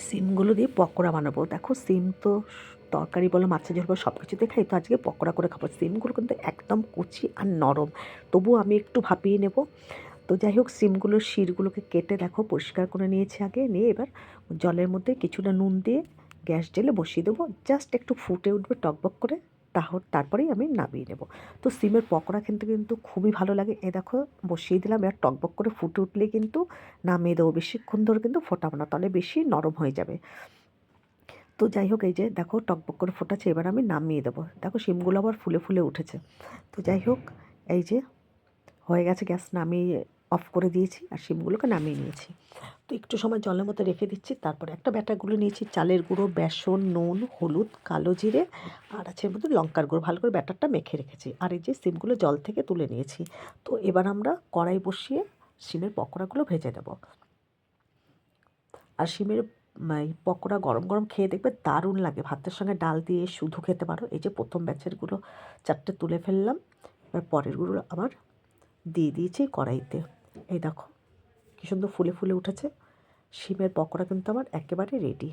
সিমগুলো দিয়ে পকোড়া বানাবো। দেখো সিম তো তরকারি বলো মাছের ঝোল বলো সব কিছুতে খাই, তো আজকে পকোড়া করে খাবো। সিমগুলো কিন্তু একদম কুচি আর নরম, তবুও আমি একটু ভাপিয়ে নেব। তো যাই হোক, সিমগুলোর শিরগুলোকে কেটে দেখো পরিষ্কার করে নিয়েছি আগে, নিয়ে এবার জলের মধ্যে কিছুটা নুন দিয়ে গ্যাস জেলে বসিয়ে দেবো। জাস্ট একটু ফুটে উঠবে টকবক করে, তারপরেই আমি নামিয়ে নেব। তো সিমের পকোড়া কিন্তু কিন্তু খুবই ভালো লাগে। এ দেখো বসিয়ে দিলাম, এবার টকবক করে ফুটে উঠলে কিন্তু নামিয়ে দেবো। বেশিক্ষণ ধরে কিন্তু ফোটাবো না, তাহলে বেশি নরম হয়ে যাবে। তো যাই হোক, এই যে দেখো টকবক করে ফোটাচ্ছে, এবার আমি নামিয়ে দেবো। দেখো শিমগুলো আবার ফুলে ফুলে উঠেছে। তো যাই হোক, এই যে হয়ে গেছে, গ্যাস নামিয়ে অফ করে দিয়েছি আর শিমগুলোকে নামিয়ে নিয়েছি। তো একটু সময় জলের মধ্যে রেখে দিচ্ছি। তারপরে একটা ব্যাটারগুলো নিয়েছি, চালের গুঁড়ো, বেসন, নুন, হলুদ, কালো জিরে আর আছে এর মধ্যে লঙ্কার গুঁড়ো, ভালো করে ব্যাটারটা মেখে রেখেছি। আর এই যে সিমগুলো জল থেকে তুলে নিয়েছি। তো এবার আমরা কড়াই বসিয়ে শিমের পকোড়াগুলো ভেজে নেব। আর শিমের এই পকোড়া গরম গরম খেয়ে দেখবে দারুণ লাগে। ভাতের সঙ্গে ডাল দিয়ে শুধু খেতে পারো। এই যে প্রথম ব্যাচেরগুলো 4টে তুলে ফেললাম, এবার পরেরগুলো আবার দিয়ে দিয়েছি কড়াইতে। এই দেখো কী সুন্দর ফুলে ফুলে উঠেছে। শিমের পকোড়া কিন্তু আমার একেবারে রেডি।